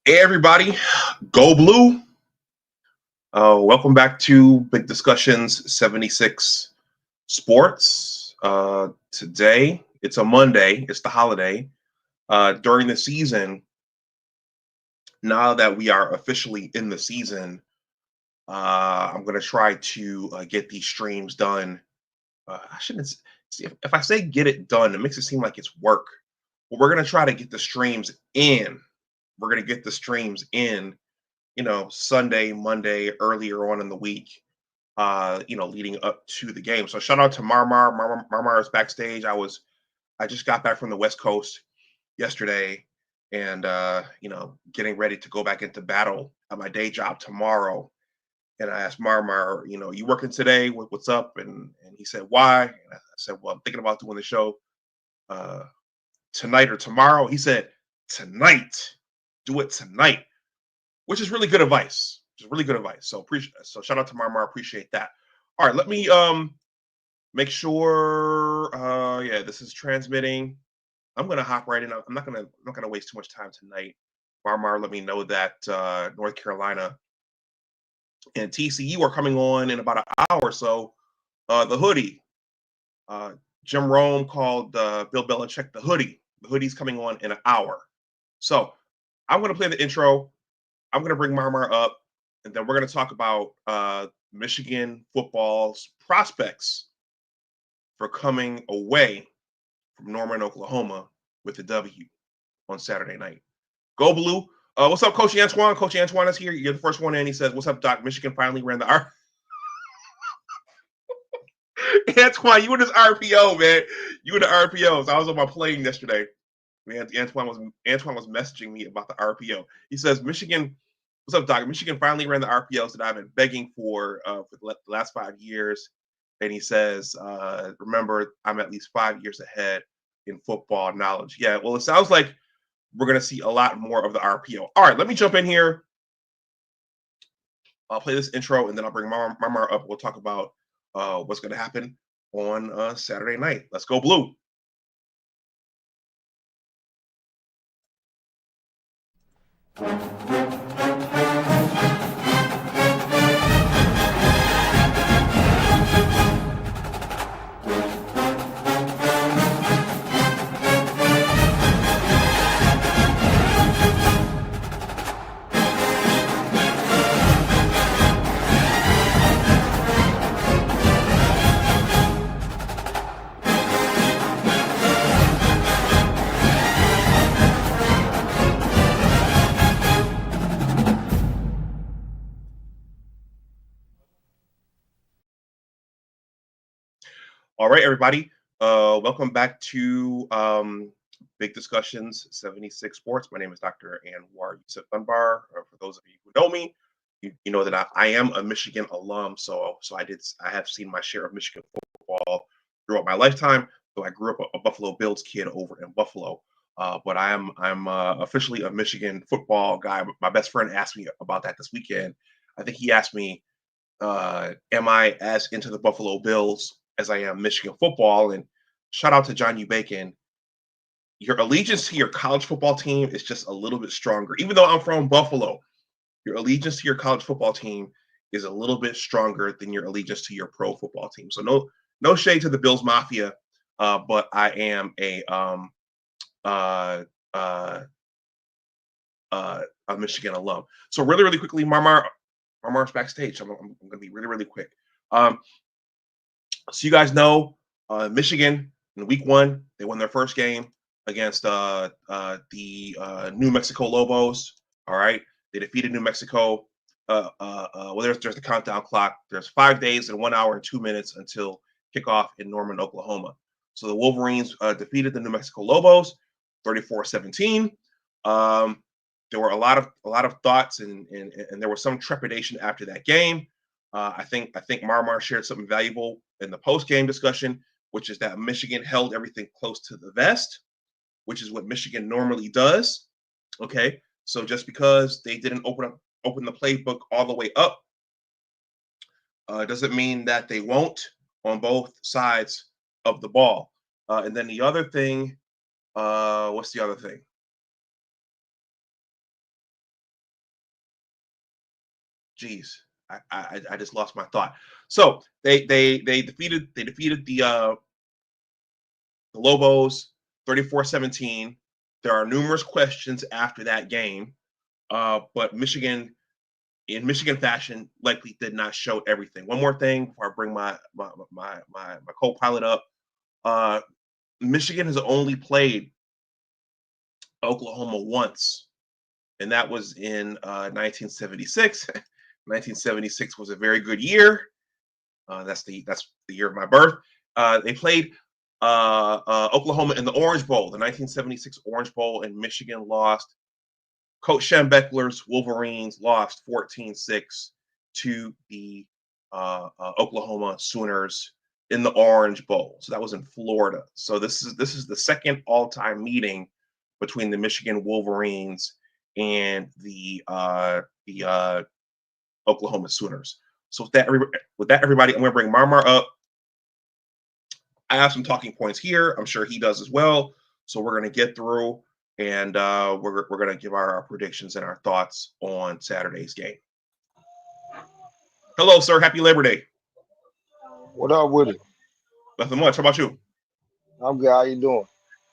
Hey everybody, go blue. Welcome back to Big Discussions 76 Sports. Today, it's a Monday, it's the holiday. During the season, now that we are officially in the season, I'm going to try to get these streams done. I shouldn't see if I say get it done, it makes it seem like it's work. But we're going to try to get the streams in. We're going to get the streams in Sunday, Monday, earlier on in the week, leading up to the game. So shout out to Marmar. Marmar is backstage. I just got back from the West Coast yesterday and getting ready to go back into battle at my day job tomorrow. And I asked Marmar, you working today? What's up? And he said, why? And I said, well, I'm thinking about doing the show tonight or tomorrow. He said, tonight. Do it tonight. Which is really good advice. So shout out to Marmar. Appreciate that. All right, let me make sure. This is transmitting. I'm gonna hop right in. I'm not gonna waste too much time tonight. Marmar, let me know that North Carolina and TCU are coming on in about an hour or so. The hoodie. Jim Rome called Bill Belichick the hoodie. The hoodie's coming on in an hour. So I'm gonna play the intro. I'm going to bring Marmar up, and then we're going to talk about Michigan football's prospects for coming away from Norman, Oklahoma with the W on Saturday night. Go Blue. What's up, Coach Antoine? Coach Antoine is here. You're the first one in. He says, what's up, Doc? Michigan finally ran the R. Antoine, you in this RPO, man. You in the RPOs. I was on my plane yesterday. Man, Antoine was messaging me about the RPO. He says, Michigan. What's up, Doc? Michigan finally ran the RPOs that I've been begging for the last 5 years. And he says, remember, I'm at least 5 years ahead in football knowledge. Yeah, well, it sounds like we're going to see a lot more of the RPO. All right, let me jump in here. I'll play this intro, and then I'll bring Marmar up. We'll talk about what's going to happen on Saturday night. Let's go Blue. All right, everybody. Welcome back to Big Discussions 76 Sports. My name is Dr. Anwar Yusuf Dunbar. For those of you who know me, you know that I am a Michigan alum. So I have seen my share of Michigan football throughout my lifetime. So I grew up a Buffalo Bills kid over in Buffalo. But I'm officially a Michigan football guy. My best friend asked me about that this weekend. I think he asked me, am I as into the Buffalo Bills as I am Michigan football? And shout out to John U. Bacon. Your allegiance to your college football team is just a little bit stronger. Even though I'm from Buffalo, your allegiance to your college football team is a little bit stronger than your allegiance to your pro football team. So no shade to the Bills Mafia, but I am a Michigan alum. So really quickly, Marmar's backstage. I'm going to be really quick. So you guys know, Michigan in week 1, they won their first game against the New Mexico Lobos. All right, they defeated New Mexico. There's the countdown clock. There's 5 days and 1 hour and 2 minutes until kickoff in Norman, Oklahoma. So the Wolverines defeated the New Mexico Lobos 34-17. There were a lot of thoughts and there was some trepidation after that game. I think Marmar shared something valuable in the post-game discussion, which is that Michigan held everything close to the vest, which is what Michigan normally does. Okay, so just because they didn't open the playbook all the way up doesn't mean that they won't on both sides of the ball. And then the other thing, what's the other thing? Geez, I just lost my thought. So they defeated the Lobos 34-17. There are numerous questions after that game, but Michigan, in Michigan fashion, likely did not show everything. One more thing before I bring my co-pilot up. Michigan has only played Oklahoma once, and that was in 1976. 1976 was a very good year. That's the year of my birth. They played Oklahoma in the Orange Bowl, the 1976 Orange Bowl, and Michigan lost. Coach Schembechler's Wolverines lost 14-6 to the Oklahoma Sooners in the Orange Bowl. So that was in Florida. So this is the second all-time meeting between the Michigan Wolverines and the Oklahoma Sooners. So with that, everybody, I'm going to bring Marmar up. I have some talking points here. I'm sure he does as well. So we're going to get through, and we're going to give our predictions and our thoughts on Saturday's game. Hello, sir. Happy Labor Day. What up with it? Nothing much. How about you? I'm good. How you doing?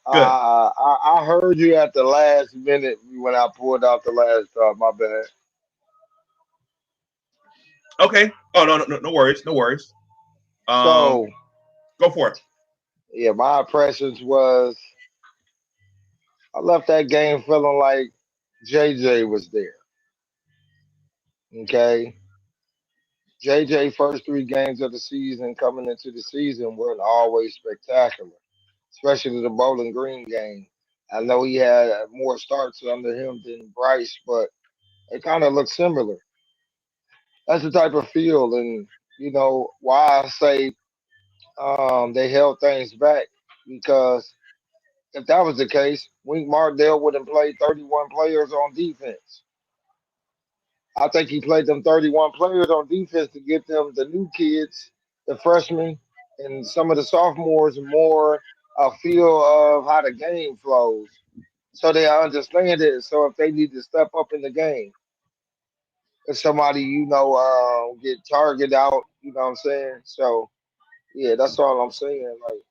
Good. I heard you at the last minute when I pulled out the last my bad. Okay. Oh, no worries. No worries. So Go for it. yeah, my impressions was I left that game feeling like JJ was there. Okay. JJ first three games of the season coming into the season weren't always spectacular, especially the Bowling Green game. I know he had more starts under him than Bryce, but it kind of looked similar. That's the type of feel, and why I say they held things back because if that was the case, Wink Martindale would have played 31 players on defense. I think he played them 31 players on defense to get them the new kids, the freshmen, and some of the sophomores more a feel of how the game flows, so they understand it. So if they need to step up in the game, if somebody get targeted out, you know what I'm saying. So yeah, that's all I'm saying. Like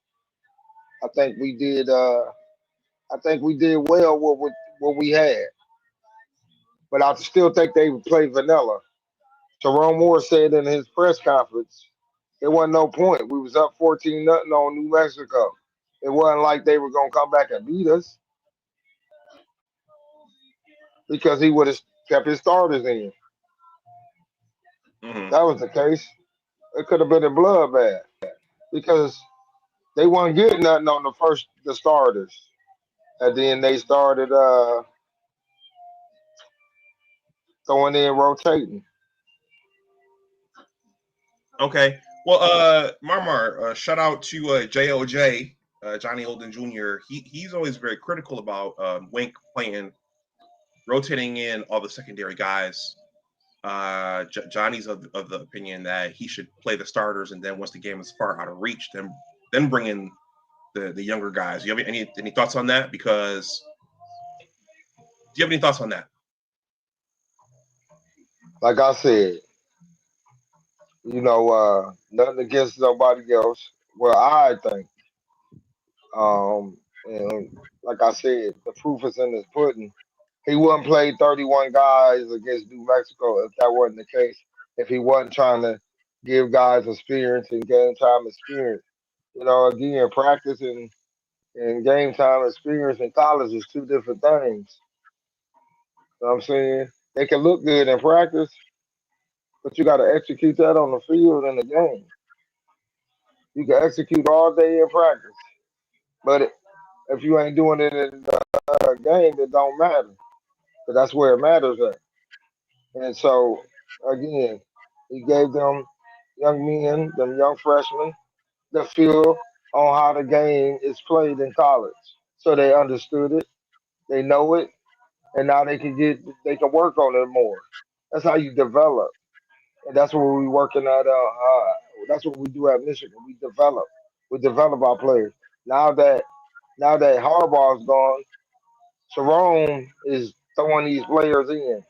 I think we did. I think we did well with what we had, but I still think they would play vanilla. Jerome Moore said in his press conference, it wasn't no point. We was up 14-0 on New Mexico. It wasn't like they were gonna come back and beat us because he would have kept his starters in. Mm-hmm. That was the case. It could have been a bloodbath because they weren't getting nothing on the starters, and then they started throwing in rotating. Okay. Well, Marmar, shout out to JOJ, Johnny Olden Jr. He's always very critical about Wink playing, rotating in all the secondary guys. Johnny's of the opinion that he should play the starters, and then once the game is far out of reach, then bring in the younger guys. Do you have any thoughts on that? Because do you have any thoughts on that? Like I said, nothing against nobody else. Well, I think, and like I said, the proof is in his pudding. He wouldn't play 31 guys against New Mexico if that wasn't the case. If he wasn't trying to give guys experience and game time experience. Again, practice and game time experience in college is two different things. You know what I'm saying? They can look good in practice, but you got to execute that on the field in the game. You can execute all day in practice, but if you ain't doing it in the game, it don't matter. But that's where it matters at. And so, again, he gave them young men, them young freshmen, the feel on how the game is played in college. So they understood it, they know it, and now they can work on it more. That's how you develop, and that's what we working at. That's what we do at Michigan. We develop our players. Now that Harbaugh's gone, Sharon is throwing these players in.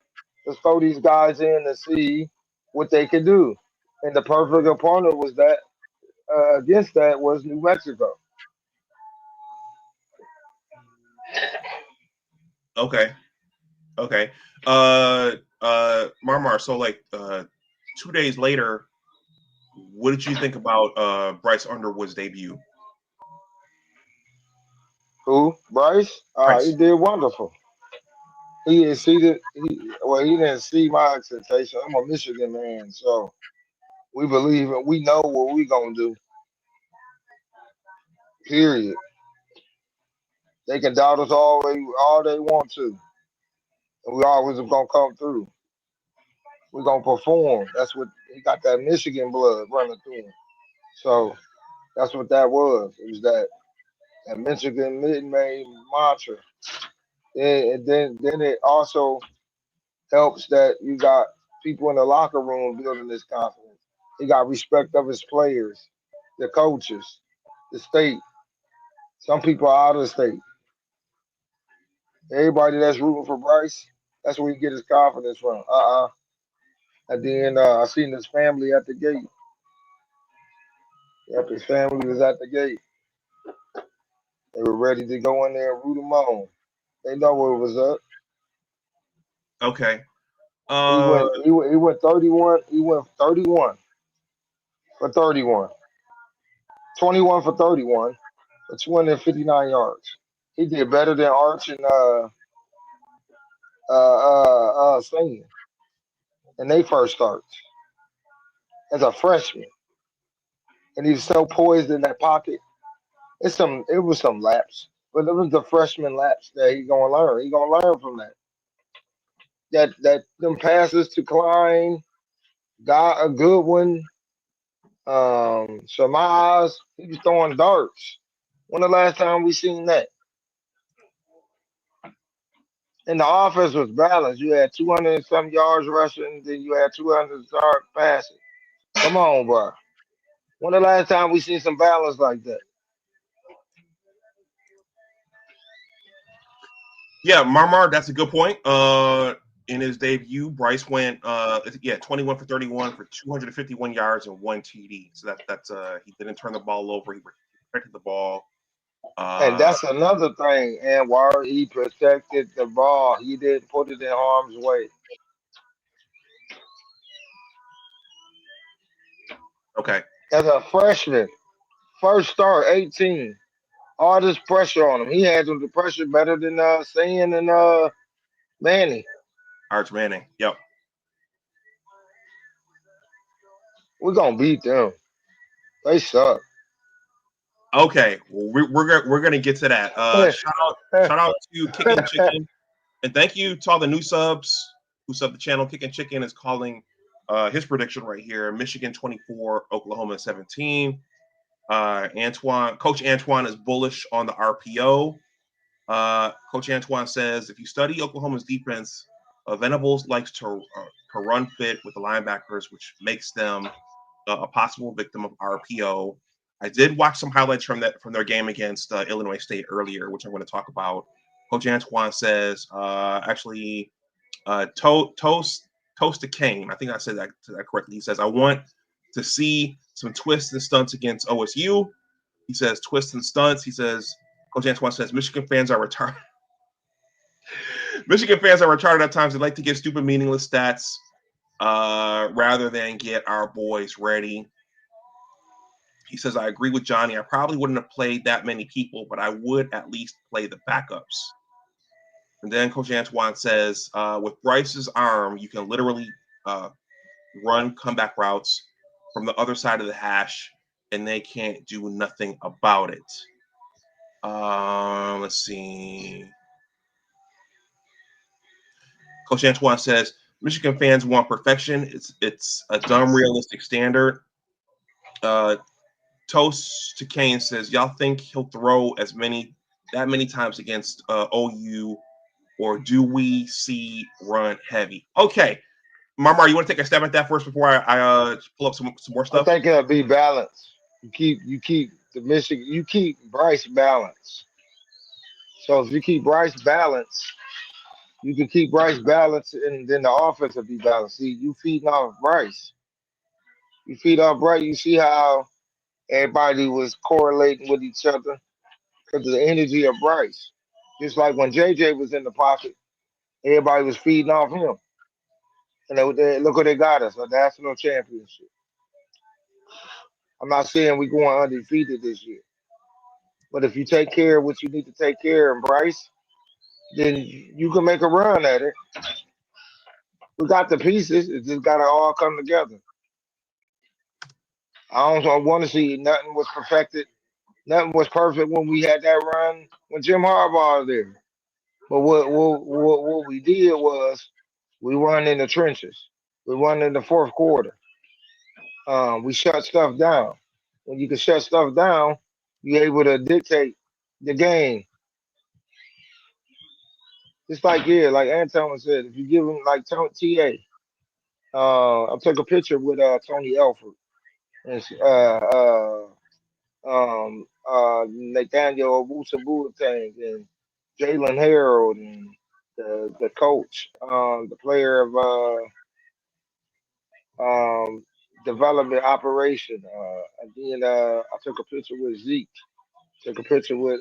Let's throw these guys in and see what they could do. And the perfect opponent was that against that was New Mexico. Okay. Okay. Marmar, so like 2 days later, what did you think about Bryce Underwood's debut? Who? Bryce? He Bryce. did wonderful. He exceeded. He didn't see my expectation. I'm a Michigan man, so we believe and we know what we gonna do. Period. They can doubt us all they want to, and we always gonna come through. We gonna perform. That's what he got, that Michigan blood running through him. So that's what that was. It was that Michigan mid-May mantra. And then it also helps that you got people in the locker room building this confidence. He got respect of his players, the coaches, the state. Some people are out of the state. Everybody that's rooting for Bryce, that's where he get his confidence from. And then I seen his family at the gate. Yep, his family was at the gate. They were ready to go in there and root him on. They know what was up. Okay. He Uh, went he went 31. He went 31 for 31. 21 for 31 for 259 yards. He did better than Arch and Singing in they first starts as a freshman. And he was so poised in that pocket. It was some laps. But it was the freshman laps that he gonna learn. He gonna learn from that. That them passes to Klein, got a good one. So my eyes, he was throwing darts. When the last time we seen that? And the offense was balanced. You had 200 and some yards rushing, then you had 200 yards passing. Come on, bro. When the last time we seen some balance like that? yeah, Marmar, that's a good point. In his debut, Bryce went 21 for 31 for 251 yards and 1 TD. So that's he didn't turn the ball over. He protected the ball. And Uh, that's another thing. And while he protected the ball, he didn't put it in harm's way. okay. As a freshman, first start, 18. All this pressure on him. He handled the pressure better than Singing and Manny. Arch Manning. Yep. We're gonna beat them. They suck. Okay. Well, we're gonna get to that. Shout out to Kicking Chicken, and thank you to all the new subs who sub the channel. Kicking Chicken is calling his prediction right here: Michigan 24, Oklahoma 17. Coach Antoine is bullish on the RPO. Coach Antoine says if you study Oklahoma's defense, Venables likes to run fit with the linebackers, which makes them a possible victim of RPO. I did watch some highlights from their game against Illinois State earlier, which I'm going to talk about. Coach Antoine says toast to Kane. I think I said that correctly. He says I want to see some twists and stunts against OSU. He says twists and stunts. He says Coach Antoine says Michigan fans are retarded. Michigan fans are retarded at times. They like to give stupid, meaningless stats rather than get our boys ready. He says, I agree with Johnny. I probably wouldn't have played that many people, but I would at least play the backups. And then Coach Antoine says, with Bryce's arm, you can literally run comeback routes from the other side of the hash, and they can't do nothing about it. Let's see. Coach Antoine says, Michigan fans want perfection. It's a dumb, realistic standard. Toast to Kane says, y'all think he'll throw that many times against OU, or do we see run heavy? Okay, Marmar, you want to take a stab at that first before I pull up some more I stuff? think it'll be balanced. You keep the Michigan. You keep Bryce balanced. So if you keep Bryce balanced, You can keep Bryce balanced, and then the offense will be balanced. See, you feeding off Bryce. You feed off Bryce. You see how everybody was correlating with each other because of the energy of Bryce. Just like when JJ was in the pocket, everybody was feeding off him. And look what they got us, a national championship. I'm not saying we're going undefeated this year, but if you take care of what you need to take care of, Bryce, then you can make a run at it. We got the pieces. It just got to all come together. I don't want to see nothing was perfected. Nothing was perfect when we had that run when Jim Harbaugh was there. But what we did was we run in the trenches. We run in the fourth quarter. We shut stuff down. When you can shut stuff down, you're able to dictate the game. Just like like Anton said, if you give him like TA, I took a picture with Tony Elford and Nathaniel Wusabuatang and Jalen Harold and the coach, the player of development operation. And then I took a picture with Zeke. Took a picture with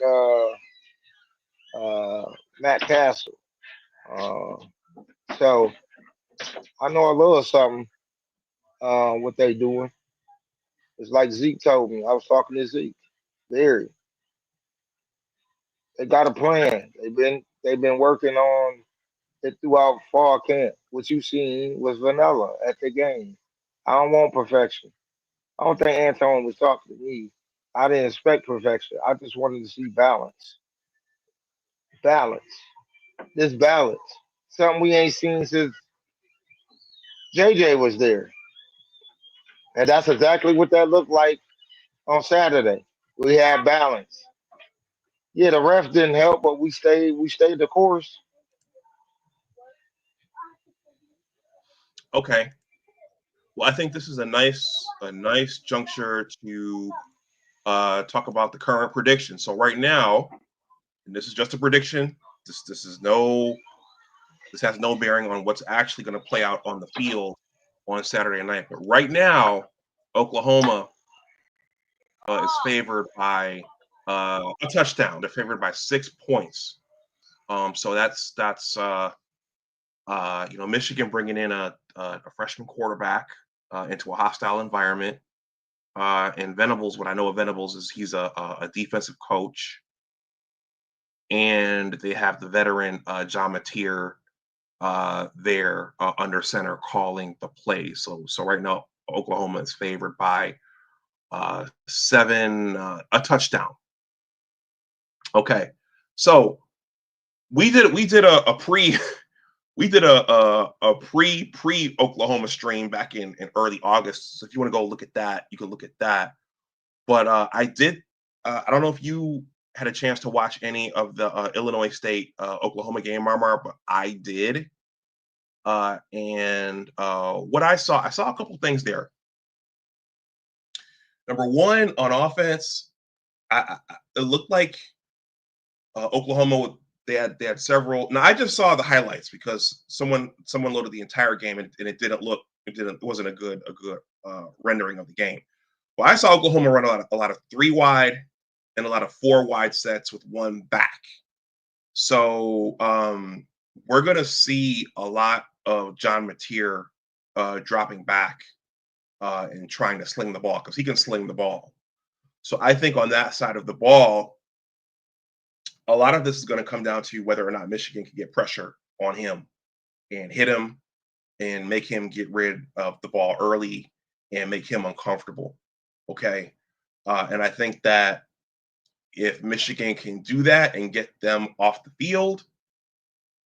Matt Castle. Uh, so I know a little something what they doing. It's like Zeke told me. I was talking to Zeke. Very. They got a plan. They've been working on it throughout fall camp. What you seen was vanilla at the game. I don't want perfection. I don't think Anton was talking to me. I didn't expect perfection. I just wanted to see balance. Balance. This balance. Something we ain't seen since JJ was there. And that's exactly what that looked like on Saturday. We had balance. Yeah, the ref didn't help, but we stayed the course. Okay. Well, I think this is a nice juncture to talk about the current prediction. So right now, and this is just a prediction. This has no bearing on what's actually going to play out on the field on Saturday night. But right now, Oklahoma is favored by a touchdown. They're favored by 6 points. So that's Michigan bringing in a freshman quarterback into a hostile environment. And Venables, what I know of Venables is he's a defensive coach, and they have the veteran John Mateer there under center calling the plays. So right now Oklahoma is favored by 7, a touchdown. Okay, so we did a pre we did a pre Oklahoma stream back in early August. So if you want to go look at that, you can look at that. But I did. I don't know if you had a chance to watch any of the Illinois State Oklahoma game, Marmar, but I did. And what I saw a couple things there. Number one, on offense, it looked like Oklahoma. They had several. Now I just saw the highlights because someone loaded the entire game and it wasn't a good rendering of the game. Well, I saw Oklahoma run a lot of 3 wide and a lot of 4 wide sets with 1 back. So we're going to see a lot of John Mateer dropping back and trying to sling the ball because he can sling the ball. So I think on that side of the ball, a lot of this is going to come down to whether or not Michigan can get pressure on him and hit him and make him get rid of the ball early and make him uncomfortable. Okay. And I think that if Michigan can do that and get them off the field,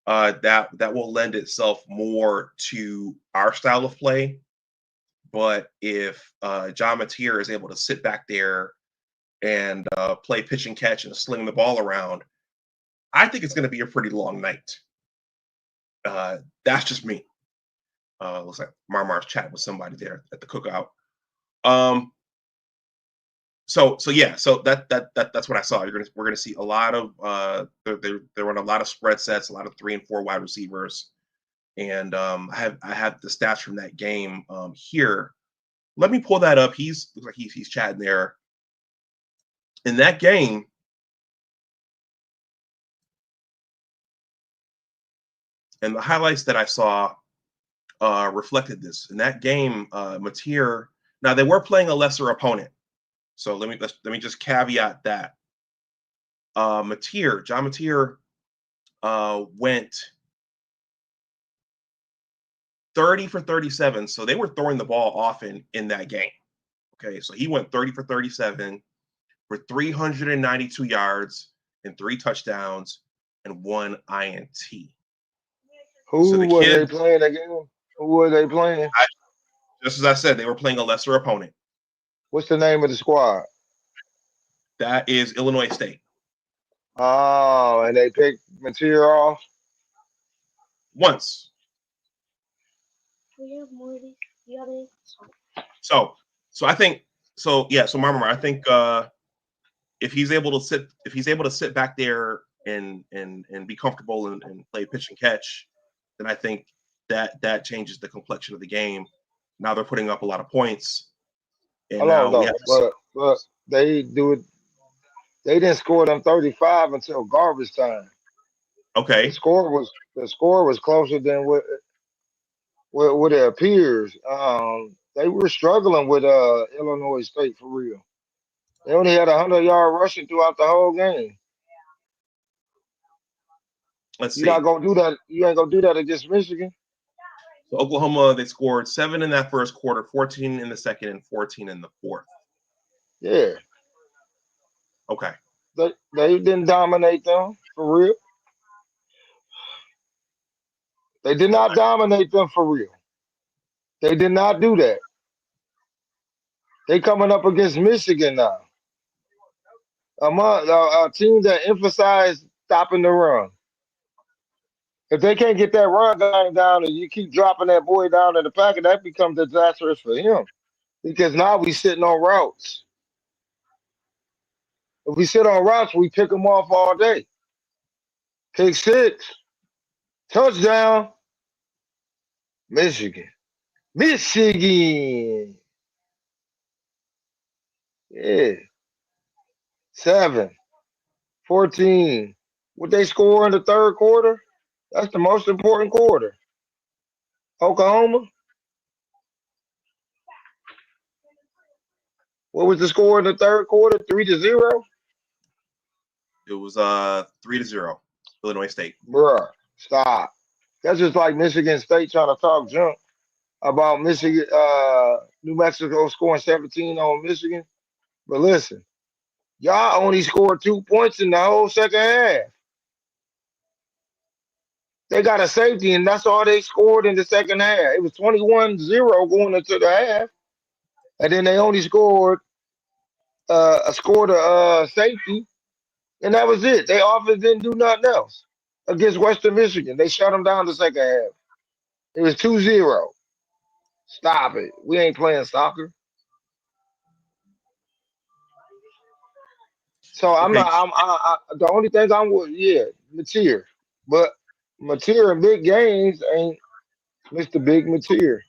that will lend itself more to our style of play. But if John Mateer is able to sit back there and play pitch and catch and sling the ball around, I think it's going to be a pretty long night. That's just me. Looks like Marmar's chatting with somebody there at the cookout. So that's what I saw. We're gonna see a lot of they're running a lot of spread sets, a lot of 3 and 4 wide receivers, and I have the stats from that game here. Let me pull that up. Looks like he's chatting there. In that game, and the highlights that I saw reflected this. In that game, Mateer. Now they were playing a lesser opponent, so let me just caveat that. John Mateer went 30 for 37. So they were throwing the ball often in that game. Okay, so he went 30 for 37 for 392 yards and 3 touchdowns and 1 INT. Who were they playing again? Who were they playing? Just as I said, they were playing a lesser opponent. What's the name of the squad? That is Illinois State. Oh, and they picked Mateer off? Once. So I think so. Yeah. So Marmar, I think if he's able to sit back there and be comfortable and play pitch and catch, then I think that changes the complexion of the game. Now they're putting up a lot of points, and now we have but they do it. They didn't score them 35 until garbage time. Okay. The score was closer than what it appears. They were struggling with Illinois State for real. They only had 100-yard rushing throughout the whole game. Let's see. You're not gonna do that. You ain't gonna do that against Michigan. So Oklahoma, they scored 7 in that first quarter, 14 in the second, and 14 in the fourth. Yeah. Okay. They didn't dominate them for real. They did not dominate them for real. They did not do that. They coming up against Michigan now. A team that emphasized stopping the run. If they can't get that run down and you keep dropping that boy down in the packet, that becomes disastrous for him. Because now we sitting on routes. If we sit on routes, we pick them off all day. Pick 6. Touchdown. Michigan. Yeah. 7. 14. What they score in the third quarter? That's the most important quarter. Oklahoma. What was the score in the third quarter? 3-0? It was 3-0. Illinois State. Bruh, stop. That's just like Michigan State trying to talk junk about Michigan, New Mexico scoring 17 on Michigan. But listen, y'all only scored 2 points in the whole second half. They got a safety, and that's all they scored in the second half. It was 21-0 going into the half. And then they only scored a safety, and that was it. They offense didn't do nothing else against Western Michigan. They shut them down the second half. It was 2-0. Stop it. We ain't playing soccer. So the only thing I'm with, Mateer. But Mateer in big games ain't Mr. Big Mateer.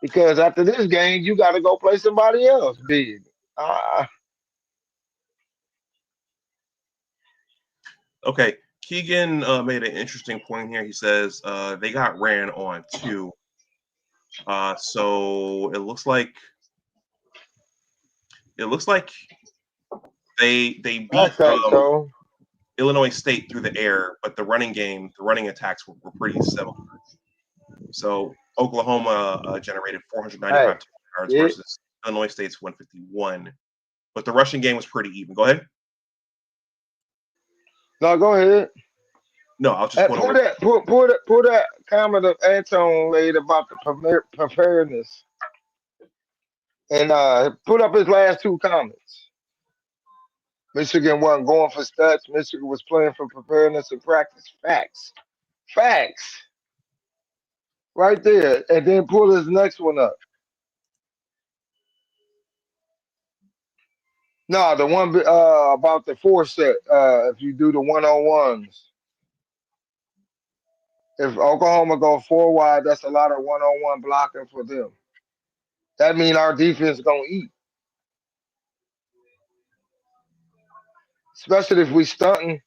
Because after this game, you got to go play somebody else big. Okay. Keegan made an interesting point here. He says they got ran on too. So it looks like they beat Illinois State through the air, but the running attacks were pretty similar. So Oklahoma generated 495 yards versus Illinois State's 151, but the rushing game was pretty even. Go ahead. No, go ahead. No, I'll just pull that comment of Anton made about the preparedness, and put up his last 2 comments. Michigan wasn't going for stats. Michigan was playing for preparedness and practice. Facts. Right there, and then pull his next one up. No, the one about the four set. If you do the 1-on-ones, if Oklahoma go 4 wide, that's a lot of 1-on-one blocking for them. That means our defense gonna eat, especially if we stunting,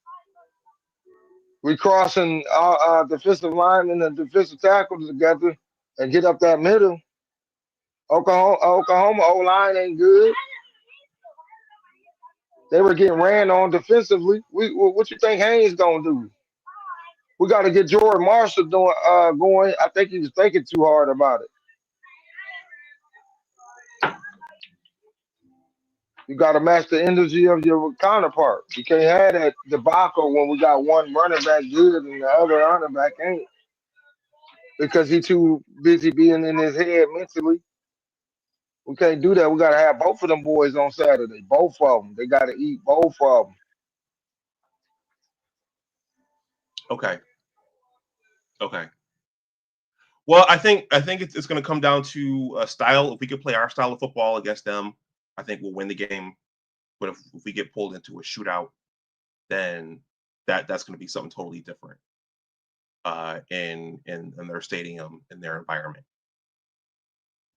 we crossing our defensive linemen and defensive tackles together and get up that middle. Oklahoma O line ain't good. They were getting ran on defensively. What you think Haynes gonna do? We got to get Jordan Marshall going. I think he was thinking too hard about it. You got to match the energy of your counterpart. You can't have that debacle when we got one running back good and the other running back ain't because he too busy being in his head mentally. We can't do that. We got to have both of them boys on Saturday. Both of them. They got to eat both of them. Okay. Okay. Well, I think it's going to come down to style. If we could play our style of football against them, I think we'll win the game. But if we get pulled into a shootout, then that's going to be something totally different in their stadium, in their environment.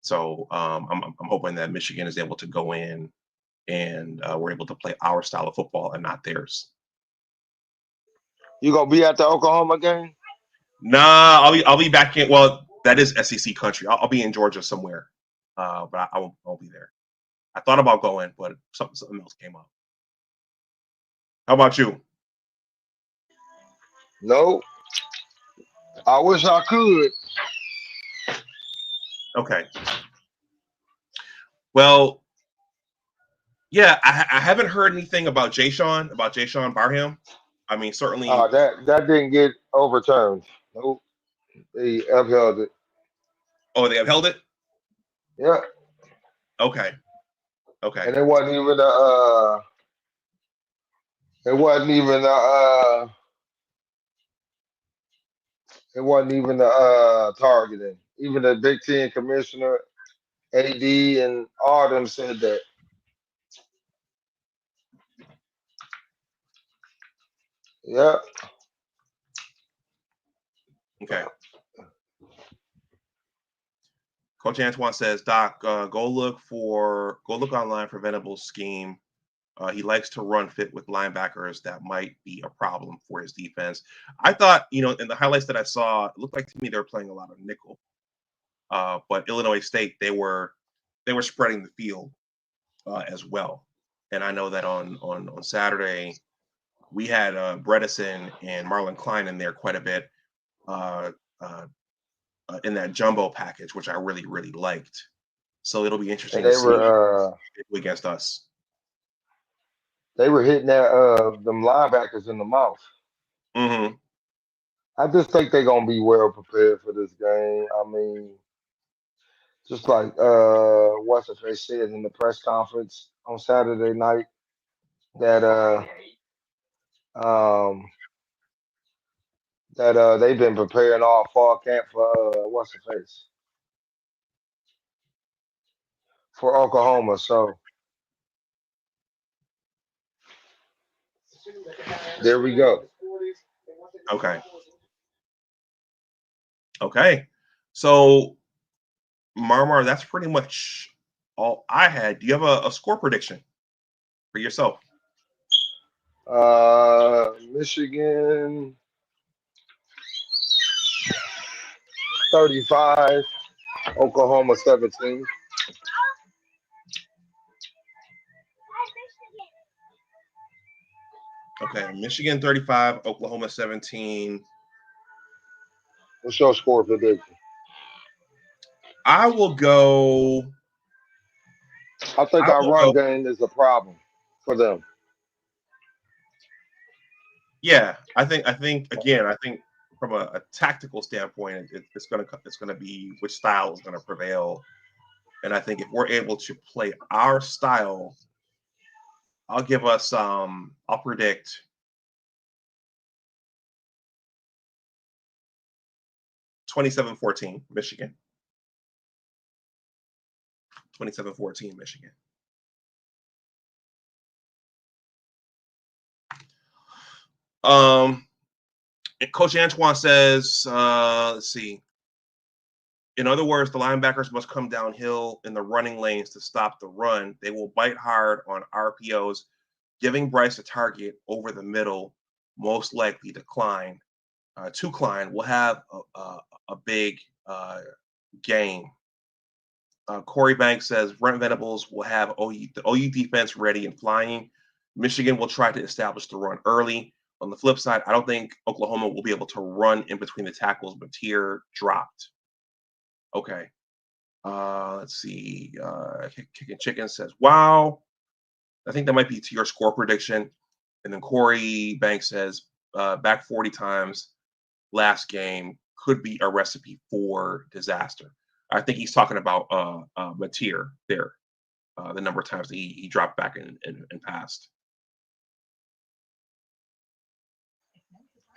So I'm hoping that Michigan is able to go in and we're able to play our style of football and not theirs. You gonna be at the Oklahoma game? Nah, I'll be back in. Well, that is SEC country. I'll be in Georgia somewhere, but I won't be there. I thought about going, but something else came up. How about you? No. I wish I could. Okay. Well, yeah, I haven't heard anything about Jayshon Barham. I mean, certainly. That didn't get overturned. Nope. They upheld it. Oh, they upheld it? Yeah. Okay. Okay. And it wasn't even a it wasn't even targeting. Even the Big Ten commissioner, AD, and all of them said that. Yeah. Okay. Coach Antoine says, Doc, go look online for Venable's scheme. He likes to run fit with linebackers. That might be a problem for his defense. I thought, in the highlights that I saw, it looked like to me they were playing a lot of nickel. But Illinois State, they were spreading the field as well. And I know that on Saturday, we had Bredesen and Marlon Klein in there quite a bit in that jumbo package, which I really, really liked. So it'll be interesting to see against us. They were hitting them linebackers in the mouth. Mm-hmm. I just think they're gonna be well prepared for this game. I mean, just like what's it they said in the press conference on Saturday night that they've been preparing all fall camp for what's the face for Oklahoma. So there we go. Okay. Okay. So Marmar, that's pretty much all I had. Do you have a score prediction for yourself? Michigan 35, Oklahoma 17. Okay, Michigan 35, Oklahoma 17. What's your score prediction? I will go. I think our run game is a problem for them. Yeah, I think from a tactical standpoint, it's gonna be which style is gonna prevail, and I think if we're able to play our style, I'll predict 27-14 Michigan. 27-14 Michigan. Coach Antoine says, let's see. In other words, the linebackers must come downhill in the running lanes to stop the run. They will bite hard on RPOs, giving Bryce a target over the middle, most likely to Klein. We'll have a big game. Corey Banks says Brent Venables will have the OU defense ready and flying. Michigan will try to establish the run early. On the flip side, I don't think Oklahoma will be able to run in between the tackles. Matier dropped. Okay. Let's see. Kicking Chicken says, wow. I think that might be to your score prediction. And then Corey Banks says, back 40 times last game could be a recipe for disaster. I think he's talking about Matier there, the number of times that he dropped back and passed.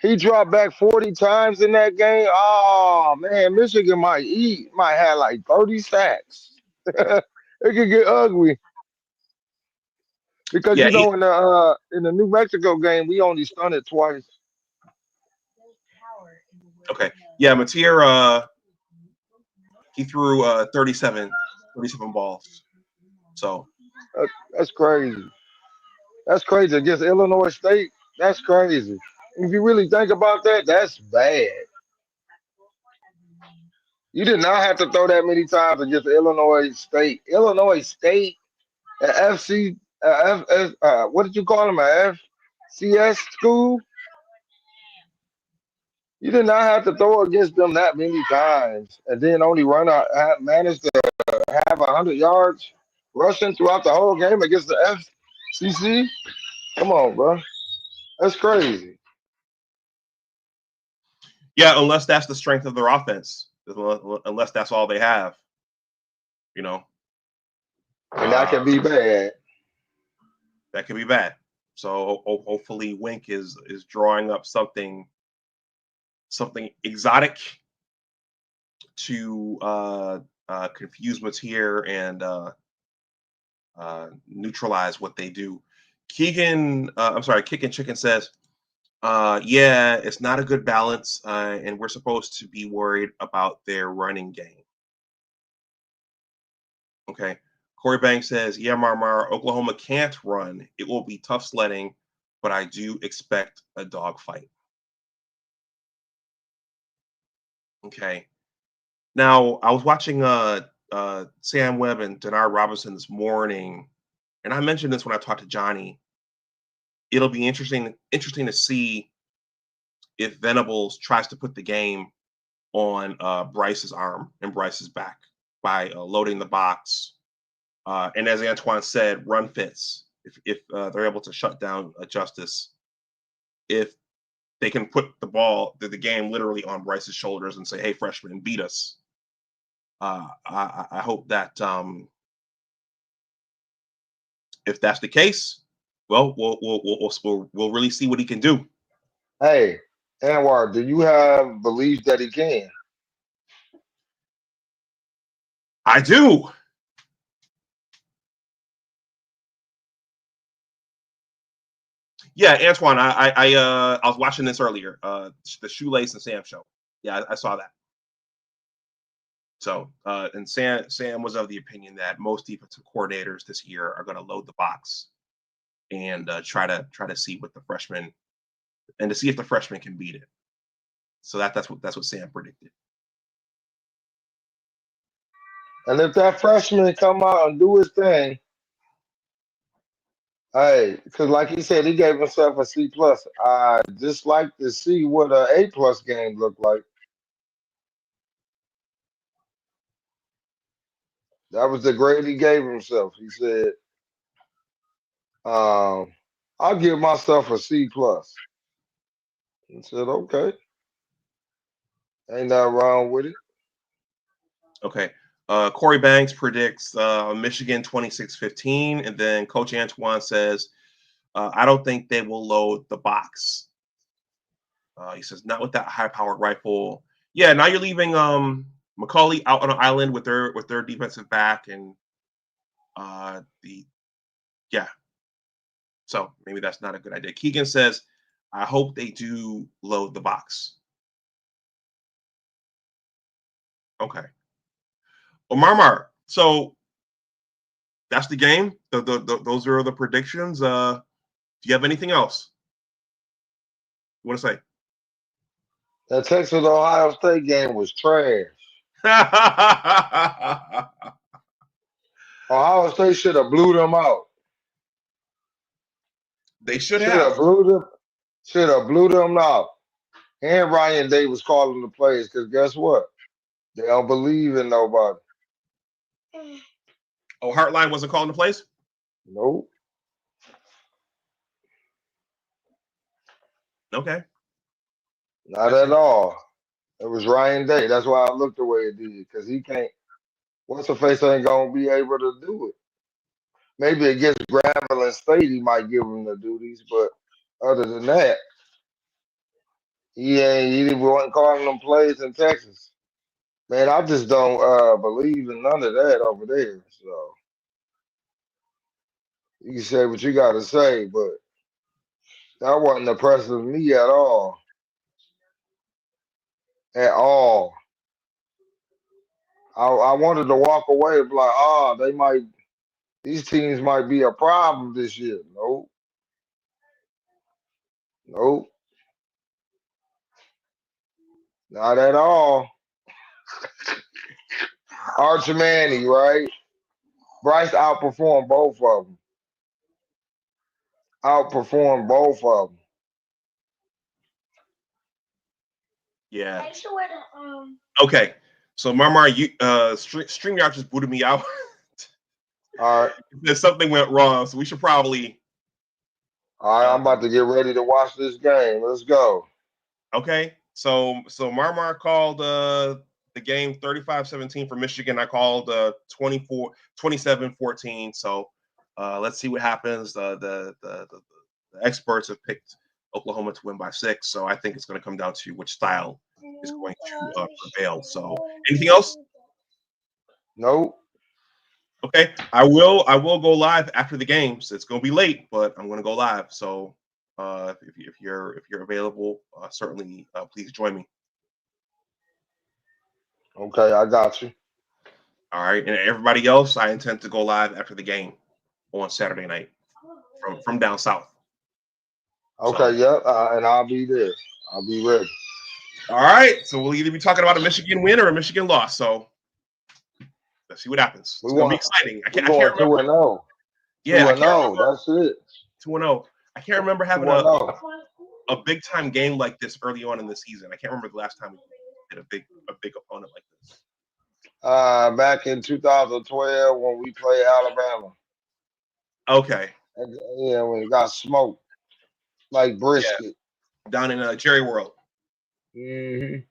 He dropped back 40 times in that game. Oh man, Michigan might have like 30 sacks. It could get ugly. Because Yeah, in the New Mexico game, we only stunted twice. Okay. Yeah, Matier he threw 37 balls. So that's crazy. That's crazy. Against Illinois State, that's crazy. If you really think about that, that's bad. You did not have to throw that many times against Illinois State. Illinois State, FC, what did you call them? A FCS school? You did not have to throw against them that many times, and then only manage to have 100 yards rushing throughout the whole game against the FCC. Come on, bro, that's crazy. yeah, unless that's the strength of their offense, unless that's all they have, you know. And that can be bad. That could be bad. So hopefully Wink is drawing up something exotic to confuse Matier and neutralize what they do. Kicking Chicken says, yeah, it's not a good balance, and we're supposed to be worried about their running game. Okay. Corey Banks says, yeah, Marmar, Oklahoma can't run. It will be tough sledding, but I do expect a dogfight. Okay. Now, I was watching Sam Webb and Denard Robinson this morning, and I mentioned this when I talked to Johnny. It'll be interesting to see if Venables tries to put the game on Bryce's arm and Bryce's back by loading the box. And as Antoine said, run fits. If they're able to shut down Justice, if they can put the game literally on Bryce's shoulders and say, "Hey, freshman, beat us." I hope that if that's the case, well, we'll really see what he can do. Hey, Anwar, do you have belief that he can? I do. Yeah, Antoine, I was watching this earlier, the Shoelace and Sam show. Yeah, I saw that. So, and Sam was of the opinion that most defensive coordinators this year are going to load the box and try to see what the freshman and to see if the freshman can beat it. So that's what Sam predicted. And if that freshman come out and do his thing, hey, because like he said, he gave himself a C+. I just like to see what an A+ game look like. That was the grade he gave himself. He said, I'll give myself a C+. He said, okay. Ain't nothing wrong with it. Okay. Corey Banks predicts Michigan 26-15, and then Coach Antoine says, I don't think they will load the box. He says, not with that high-powered rifle. Yeah, now you're leaving McCauley out on an island with their defensive back and So maybe that's not a good idea. Keegan says, I hope they do load the box. Okay. Well, Marmar, so that's the game. Those are the predictions. Do you have anything else you want to say? That Texas Ohio State game was trash. Ohio State should have blew them out. They should Should have. have blew them. Should have blew them out. And Ryan Day was calling the plays because guess what? They don't believe in nobody. Oh, Heartline wasn't calling the plays? Nope. Okay. Not at all. It was Ryan Day. That's why I looked the way it did because he can't. What's the face ain't gonna be able to do it? Maybe against Gravelin State he might give him the duties, but other than that, he wasn't calling them plays in Texas. Man, I just don't believe in none of that over there. So you can say what you gotta say, but that wasn't impressive me at all. At all. I wanted to walk away and be like, oh, these teams might be a problem this year. Nope. Nope. Not at all. Archie Manning, right? Bryce outperformed both of them. Outperformed both of them. Yeah. Okay. So Marmar, you StreamYard just booted me out. All right. There's something went wrong, so we should probably. All right, I'm about to get ready to watch this game. Let's go. Okay. So Marmar called the game 35-17 for Michigan. I called 27-14. So let's see what happens. The experts have picked Oklahoma to win by 6. So I think it's going to come down to which style is going to prevail. So anything else? Nope. Okay, I will go live after the game. So it's going to be late, but I'm going to go live. So if you're available, certainly please join me. Okay, I got you. All right, and everybody else, I intend to go live after the game on Saturday night from down south. Okay, So, yep, and I'll be there. I'll be ready. all right, so we'll either be talking about a Michigan win or a Michigan loss. So let's see what happens. It's going to be exciting. I can't remember. 2-0. Yeah, I 2-0. can't remember. That's it. 2-0. I can't remember having 2-0. a big time game like this early on in the season. I can't remember the last time we hit a big opponent like this. Back in 2012 when we played Alabama. Okay. And, yeah, when it got smoked like brisket. Yeah. Down in Jerry World. Mm-hmm.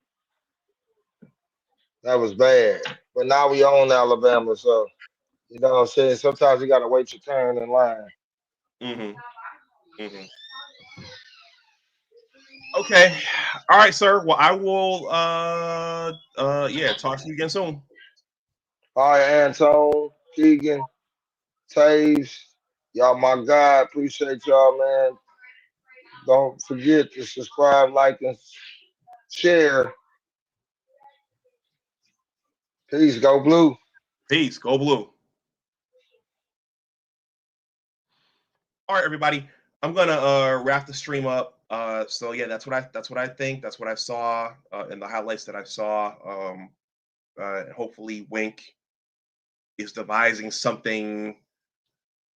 That was bad. But now we own Alabama, so you know what I'm saying? Sometimes you gotta wait your turn in line. Mm-hmm. Mm-hmm. Okay. All right, sir. Well, I will talk to you again soon. All right, Antone, Keegan, Taves, y'all my guy. Appreciate y'all, man. Don't forget to subscribe, like, and share. Peace. Go Blue. Peace. Go Blue. All right, everybody. I'm gonna wrap the stream up. So yeah, that's what I think. That's what I saw in the highlights that I saw. Hopefully, Wink is devising something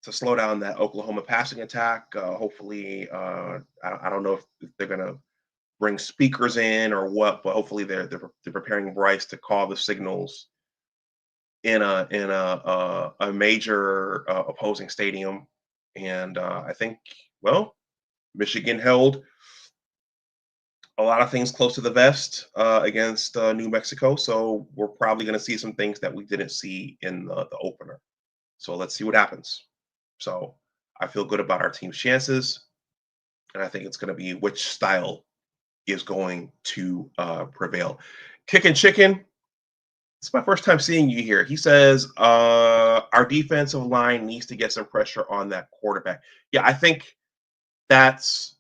to slow down that Oklahoma passing attack. Hopefully, I don't know if they're gonna bring speakers in or what, but hopefully they're preparing Bryce to call the signals in a major opposing stadium. And I think, well, Michigan held a lot of things close to the vest against New Mexico. So we're probably going to see some things that we didn't see in the opener. So let's see what happens. So I feel good about our team's chances. And I think it's going to be which style is going to prevail. Kicking Chicken. It's my first time seeing you here. He says our defensive line needs to get some pressure on that quarterback. Yeah, I think that's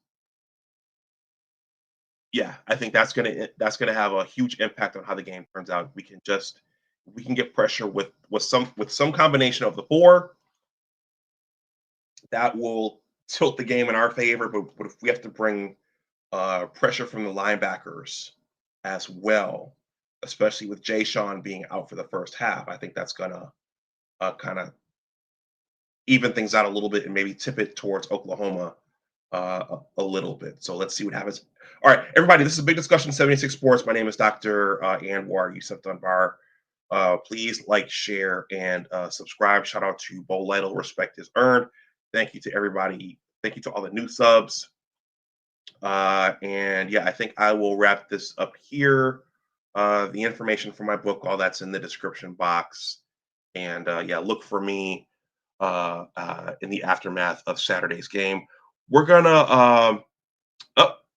yeah, I think that's gonna have a huge impact on how the game turns out. We can get pressure with some combination of the four that will tilt the game in our favor. But if we have to bring pressure from the linebackers as well, especially with Jay Sean being out for the first half, I think that's gonna kind of even things out a little bit and maybe tip it towards Oklahoma a little bit. So let's see what happens. All right, everybody, this is a Big Discussion 76 Sports. My name is Dr. Anwar Yusuf Dunbar. Please like, share, and subscribe. Shout out to Bo Lytle. Respect is earned. Thank you to everybody. Thank you to all the new subs. And yeah, I think I will wrap this up here. The information for my book, all that's in the description box. And yeah, look for me in the aftermath of Saturday's game. We're gonna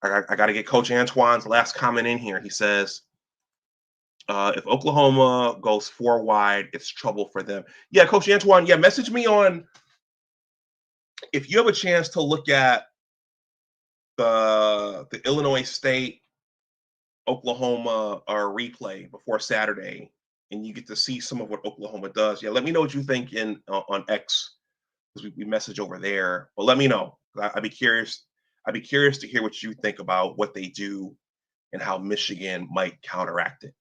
I got to get Coach Antoine's last comment in here. He says, if Oklahoma goes 4 wide, it's trouble for them. Yeah, Coach Antoine, yeah, message me on if you have a chance to look at the Illinois State Oklahoma replay before Saturday, and you get to see some of what Oklahoma does. Yeah, let me know what you think in on X, because we message over there. But let me know. I'd be curious. I'd be curious to hear what you think about what they do and how Michigan might counteract it.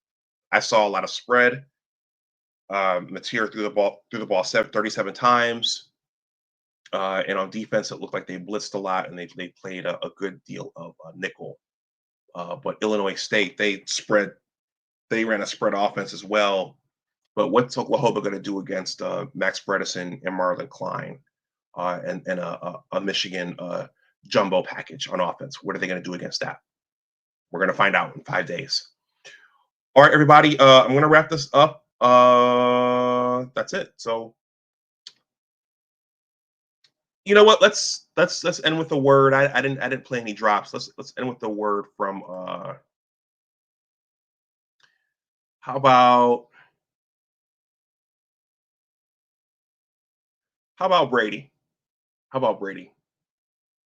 I saw a lot of spread. Mateer threw the ball 37 times. And on defense, it looked like they blitzed a lot and they played a good deal of nickel. But Illinois State, they ran a spread offense as well. But what's Oklahoma going to do against Max Bredesen and Marlon Klein and a Michigan jumbo package on offense? What are they going to do against that? We're going to find out in 5 days. All right, everybody. I'm going to wrap this up. That's it. So, you know what? Let's end with a word. I didn't play any drops. Let's end with the word from how about Brady? How about Brady?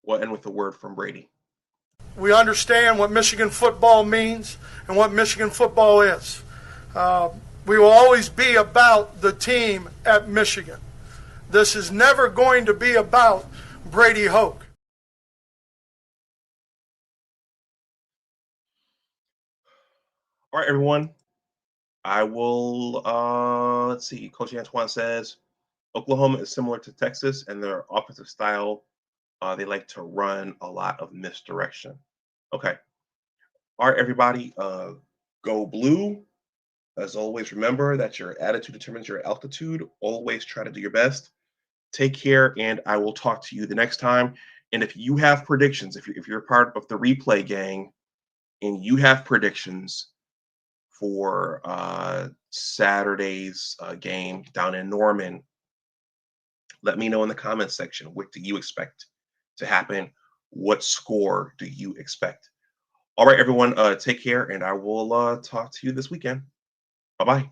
We'll end with the word from Brady. We understand what Michigan football means and what Michigan football is. We will always be about the team at Michigan. This is never going to be about Brady Hoke. All right, everyone. I will, let's see. Coach Antoine says Oklahoma is similar to Texas and their offensive style. They like to run a lot of misdirection. Okay. All right, everybody. Go blue. As always, remember that your attitude determines your altitude. Always try to do your best. Take care, and I will talk to you the next time. And if you have predictions, if you're part of the replay gang and you have predictions for Saturday's game down in Norman, let me know in the comments section. What do you expect to happen? What score do you expect? All right, everyone, take care, and I will talk to you this weekend. Bye-bye.